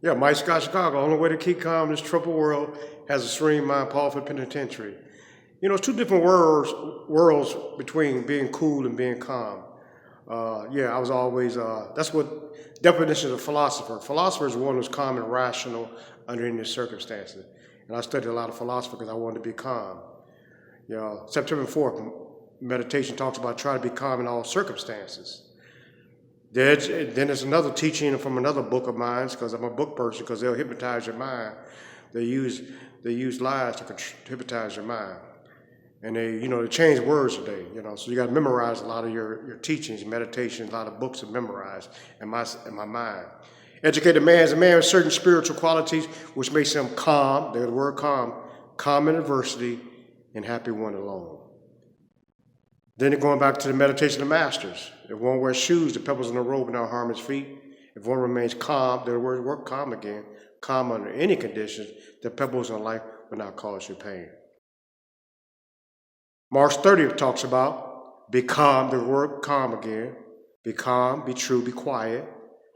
Yeah, Mike Scott, Chicago. Only way to keep calm in this troubled world has a serene mind, powerful penitentiary. You know, it's two different worlds between being cool and being calm. Yeah, I was always, that's what definition of philosopher. Philosopher is one who's calm and rational under any circumstances. And I studied a lot of philosophy because I wanted to be calm. You know, September 4th, meditation talks about trying to be calm in all circumstances. Then there's another teaching from another book of mine, because I'm a book person, because they'll hypnotize your mind. They use lies to hypnotize your mind. And they change words today, so you got to memorize a lot of your teachings, meditation, a lot of books to memorize in my mind. Educated man is a man with certain spiritual qualities which makes him calm, there's the word calm in adversity, and happy when alone. Then going back to the meditation of masters. If one wears shoes, the pebbles in the road will not harm his feet. If one remains calm, the word calm again, calm under any conditions, the pebbles in life will not cause you pain. March 30th talks about be calm, the word calm again. Be calm, be true, be quiet.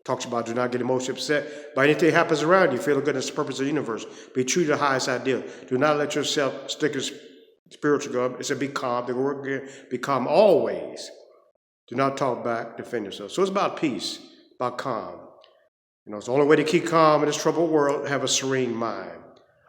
Talks about do not get emotionally upset by anything that happens around you. Feel good as the purpose of the universe. Be true to the highest ideal. Do not let yourself stick in spiritual God. It said be calm, the word again, be calm always. Do not talk back, defend yourself. So it's about peace, about calm. It's the only way to keep calm in this troubled world, have a serene mind.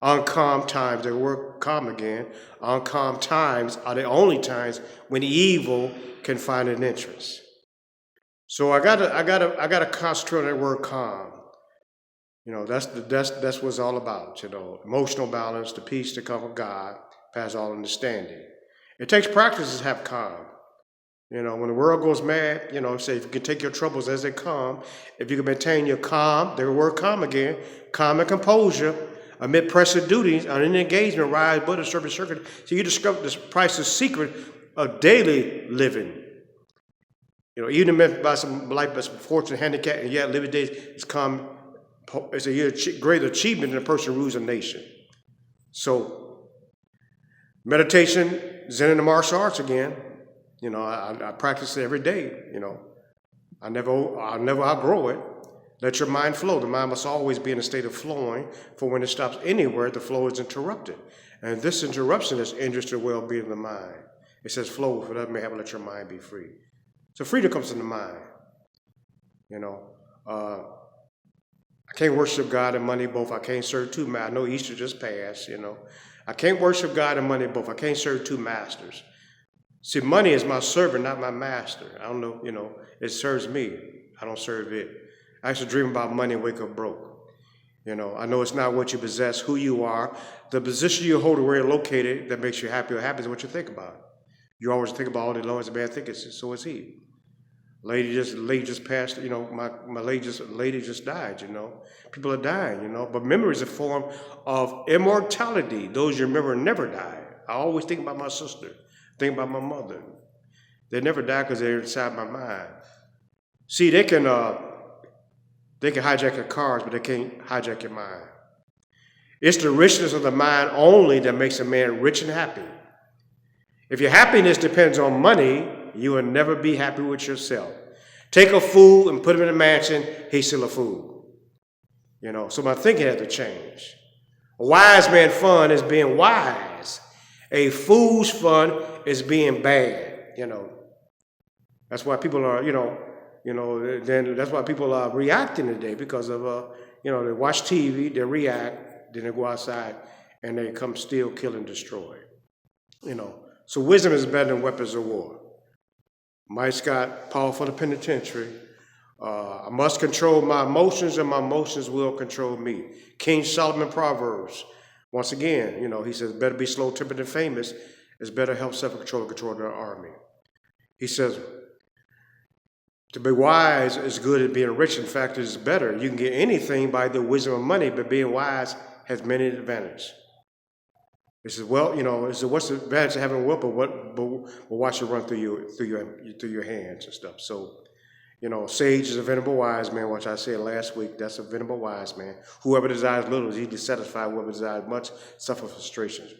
Uncalm times, the word calm again, uncalm times are the only times when evil can find an entrance. So I gotta concentrate on that word calm. That's what it's all about. Emotional balance, the peace to come from God, past all understanding. It takes practice to have calm. When the world goes mad, say if you can take your troubles as they come, if you can maintain your calm, the word calm again, calm and composure, amid pressing duties on any engagement, rise above the serpent circuit. So you discover this priceless secret of daily living. Even if by some life that's fortunate, handicap, and yet living days it's a great achievement in a person who rules a nation. So meditation, Zen and the martial arts again. I practice it every day. I'll never outgrow it. Let your mind flow. The mind must always be in a state of flowing, for when it stops anywhere, the flow is interrupted. And this interruption is injurious to the well-being of the mind. It says flow, for that may have let your mind be free. So freedom comes in the mind. I can't worship God and money both. I can't serve two masters. I know Easter just passed, I can't worship God and money both. I can't serve two masters. See, money is my servant, not my master. I don't know, it serves me. I don't serve it. I used to dream about money and wake up broke. I know it's not what you possess, who you are, the position you hold, where you're located that makes you happy or happy is what you think about. You always think about all the Lord as a man thinks, so is he. Lady just passed, my lady just died, People are dying, but memory is a form of immortality. Those you remember never die. I always think about my sister, think about my mother. They never die because they're inside my mind. See, they can hijack your cars, but they can't hijack your mind. It's the richness of the mind only that makes a man rich and happy. If your happiness depends on money, you will never be happy with yourself. Take a fool and put him in a mansion, he's still a fool. So my thinking had to change. A wise man's fun is being wise. A fool's fun is being bad, That's why people are, then that's why people are reacting today, because of, they watch TV, they react, then they go outside and they come steal, kill, and destroy. So wisdom is better than weapons of war. Mike Scott, powerful in the penitentiary. I must control my emotions, and my emotions will control me. King Solomon Proverbs. Once again, he says, better be slow-tempered than famous. It's better help self-control and control their army. He says, to be wise is good as being rich. In fact, it is better. You can get anything by the wisdom of money, but being wise has many advantages. He says, what's the advantage of having wealth, but watch it run through your hands and stuff. So, sage is a venerable wise man, which I said last week. That's a venerable wise man. Whoever desires little is easily satisfied. Whoever desires much suffer frustrations.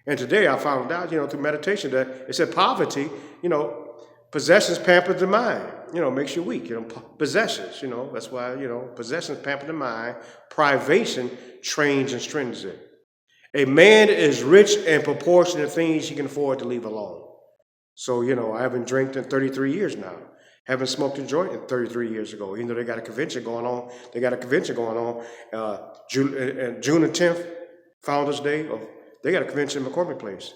And today I found out, through meditation, that it said poverty, possessions pamper the mind. makes you weak. Possessions, that's why, possessions pamper the mind. Privation trains and strengthens it. A man is rich in proportion to things he can afford to leave alone. So, I haven't drank in 33 years now. Haven't smoked a joint in 33 years ago. Even though they got a convention going on. June the 10th, Founders Day. They got a convention in McCormick Place.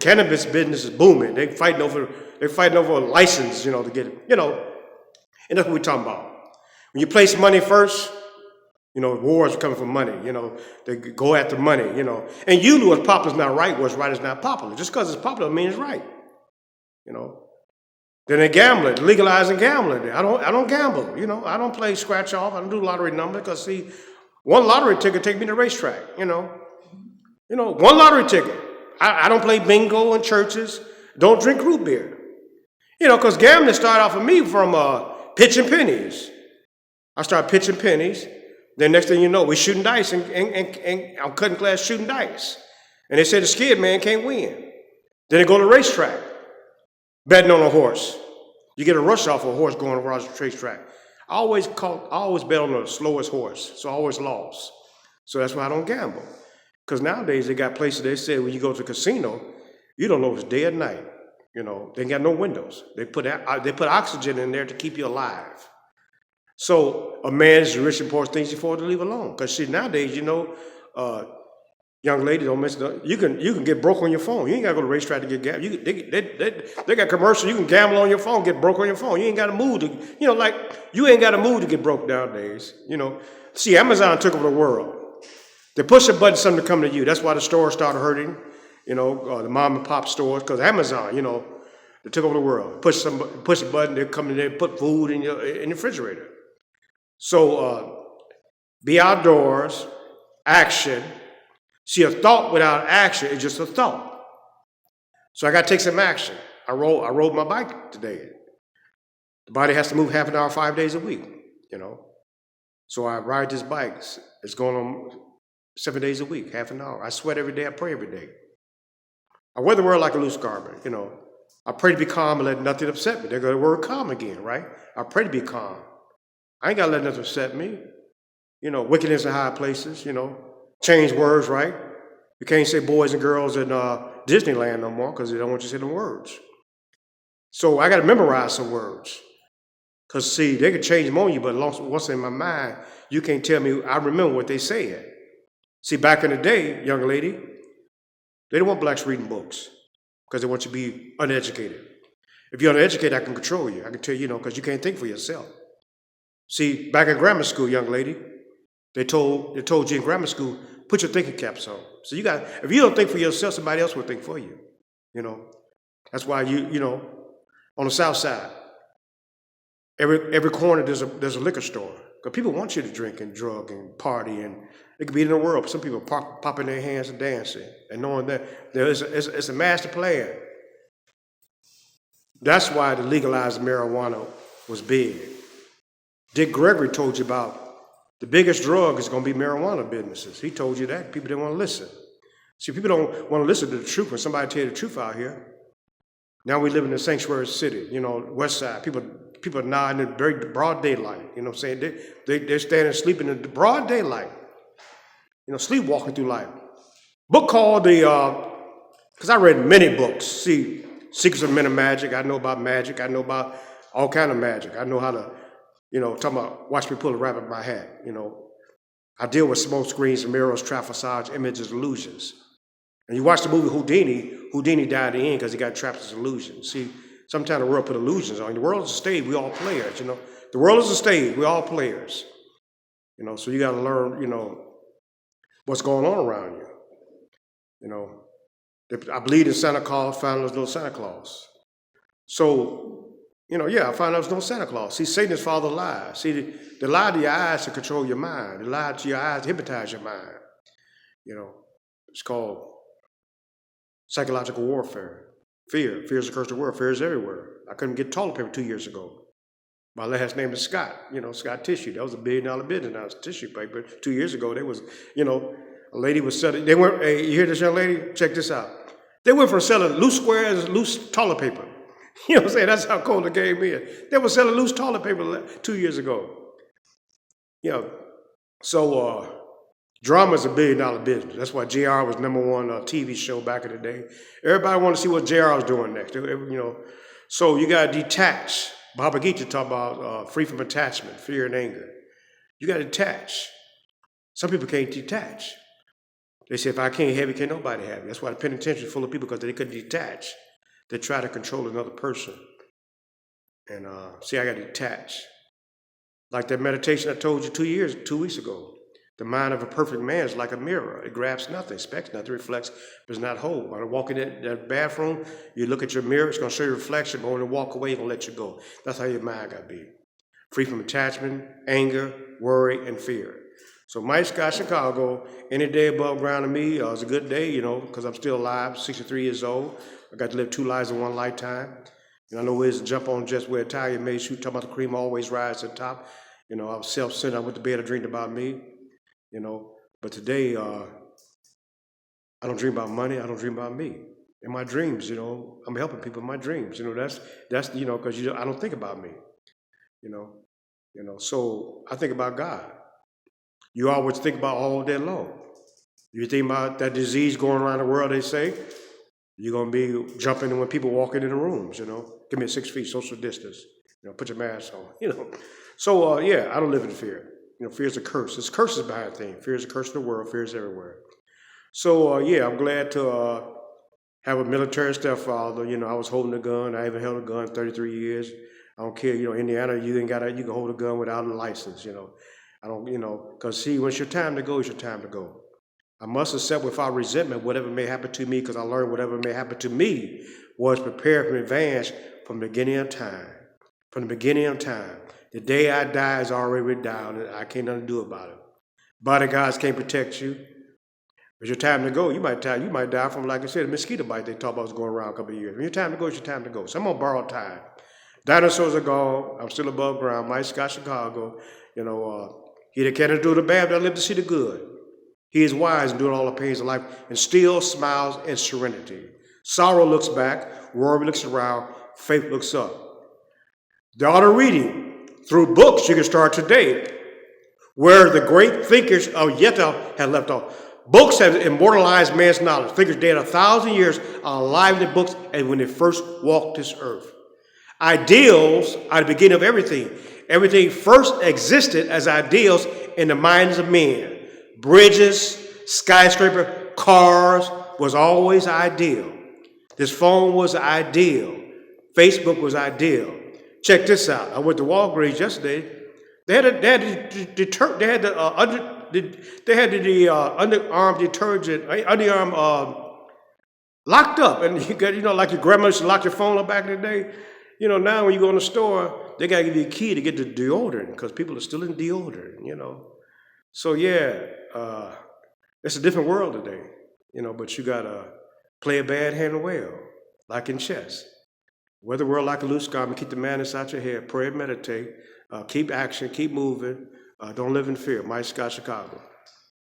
Cannabis business is booming. They're fighting over a license, to get it, and that's what we're talking about. When you place money first, wars are coming for money, they go after money, and you know what's popular is not right, what's right is not popular. Just because it's popular means it's right, Then they gambling, legalizing gambling. I don't gamble, I don't play scratch off, I don't do lottery numbers, because see, one lottery ticket take me to the racetrack, one lottery ticket. I don't play bingo in churches, don't drink root beer. Because gambling started off for me from pitching pennies. I started pitching pennies. Then next thing you know, we're shooting dice, and I'm cutting class shooting dice. And they said the scared man can't win. Then they go to the racetrack, betting on a horse. You get a rush off a horse going around the racetrack. I always bet on the slowest horse, so I always lost. So that's why I don't gamble. Because nowadays they got places they say when you go to the casino, you don't know if it's day or night. They ain't got no windows. They put oxygen in there to keep you alive. So a man's rich and poor things he afford to leave alone. Because see, nowadays, young lady, don't miss you can get broke on your phone. You ain't gotta go to the racetrack to get gamble. They got commercials. You can gamble on your phone, get broke on your phone. You ain't got to move to you ain't got to move to get broke nowadays. See, Amazon took over the world. They push a button, something to come to you. That's why the stores started hurting. The mom and pop stores, because Amazon, they took over the world. Push a button, they come in there, put food in your refrigerator. So be outdoors, action. See, a thought without action is just a thought. So I got to take some action. I rode my bike today. The body has to move half an hour, 5 days a week, So I ride this bike. It's going on 7 days a week, half an hour. I sweat every day. I pray every day. I wear the world like a loose garment, I pray to be calm and let nothing upset me. There go the word calm again, right? I pray to be calm. I ain't got to let nothing upset me. Wickedness in high places, change words, right? You can't say boys and girls in Disneyland no more because they don't want you to say them words. So I got to memorize some words. Because, see, they can change them on you, but once in my mind, you can't tell me, I remember what they said. See, back in the day, young lady, they don't want blacks reading books because they want you to be uneducated. If you're uneducated, I can control you. I can tell you, because you can't think for yourself. See, back in grammar school, young lady, they told you in grammar school, put your thinking caps on. So if you don't think for yourself, somebody else will think for you. That's why on the south side, every corner there's a liquor store. Because people want you to drink and drug and party, and it could be in the world. But some people popping their hands and dancing and knowing that it's a master plan. That's why the legalized marijuana was big. Dick Gregory told you about the biggest drug is going to be marijuana businesses. He told you that. People didn't want to listen. See, people don't want to listen to the truth when somebody tell you the truth out here. Now we live in a sanctuary city, west side. People are nodding in very broad daylight. What I'm saying? They're standing sleeping in the broad daylight. Sleepwalking through life. Book called because I read many books. See, Secrets of Men of Magic. I know about magic. I know about all kind of magic. I know how to, talking about watch me pull a rabbit in my hat. I deal with smoke screens, mirrors, trap facades, images, illusions. And you watch the movie Houdini died in the end because he got trapped as illusions. See, sometimes the world put illusions on you. The world is a stage, we all players, The world is a stage, we all players. So you got to learn, what's going on around you. I believe in Santa Claus, found there's no Santa Claus. So, I found out there's no Santa Claus. See, Satan is father of lies. See, the lie to your eyes to control your mind. The lie to your eyes to hypnotize your mind. It's called psychological warfare. Fear. Fear is the curse of the world. Fear is everywhere. I couldn't get toilet paper 2 years ago. My last name is Scott, Scott Tissue. That was $1 billion business. Now it's tissue paper. 2 years ago, there was, a lady was selling, they went, hey, you hear this young lady? Check this out. They went from selling loose squares, loose toilet paper. You know what I'm saying? That's how cold the game is. They were selling loose toilet paper 2 years ago. You know, so drama's $1 billion business. That's why JR was #1 TV show back in the day. Everybody wanted to see what JR was doing next. So you got to detach. Bhagavad Gita talk about free from attachment, fear, and anger. You got to detach. Some people can't detach. They say, if I can't have it, can't nobody have it. That's why the penitentiary is full of people, because they couldn't detach. They try to control another person. And see, I got to detach. Like that meditation I told you 2 weeks ago. The mind of a perfect man is like a mirror. It grabs nothing, expects nothing, reflects, but it's not whole. When I walk in that bathroom, you look at your mirror, it's going to show you a reflection, but when you walk away, it's going to let you go. That's how your mind got to be. Free from attachment, anger, worry, and fear. So Mike Scott, Chicago, any day above ground to me is a good day, because I'm still alive, 63 years old. I got to live 2 lives in one lifetime. I know ways to jump on just where Italian made shoot, talking about the cream always rise to the top. I was self-centered. I went to bed, I dreamed about me, But today, I don't dream about money. I don't dream about me. In my dreams, I'm helping people in my dreams. That's because I don't think about me. So I think about God. You always think about all day long. You think about that disease going around the world, they say, you're going to be jumping when people walk into the rooms, Give me 6 feet, social distance. Put your mask on, So, I don't live in fear. Fear is a curse. It's curses behind things. Fear is a curse in the world. Fear is everywhere. So, I'm glad to have a military stepfather. I was holding a gun. I haven't held a gun 33 years. I don't care. Indiana, you can hold a gun without a license, I don't, because see, when it's your time to go, it's your time to go. I must accept without resentment whatever may happen to me, because I learned whatever may happen to me was prepared in advance from the beginning of time. From the beginning of time. The day I die is already written down, and I can't nothing do about it. Bodyguards can't protect you. It's your time to go. You might die from, like I said, a mosquito bite they talked about was going around a couple of years. When your time to go, it's your time to go. So I'm going to borrow time. Dinosaurs are gone. I'm still above ground. Mike Scott, Chicago. He that cannot do the bad, but live to see the good. He is wise in doing all the pains of life, and still smiles in serenity. Sorrow looks back, worry looks around, faith looks up. The art of reading through books you can start today, where the great thinkers of Yetta had left off. Books have immortalized man's knowledge. Thinkers dead 1,000 years are alive in the books and when they first walked this earth. Ideals are the beginning of everything. Everything first existed as ideals in the minds of men. Bridges, skyscraper, cars was always ideal. This phone was ideal. Facebook was ideal. Check this out. I went to Walgreens yesterday. They had the underarm detergent, underarm locked up, and you got like your grandma used to lock your phone up back in the day. Now when you go in the store, they gotta give you a key to get the deodorant because people are still in deodorant. So it's a different world today. But you gotta play a bad hand well, like in chess. Wear the world like a loose garment. Keep the madness out your head. Pray and meditate. Keep action. Keep moving. Don't live in fear. Mike Scott, Chicago.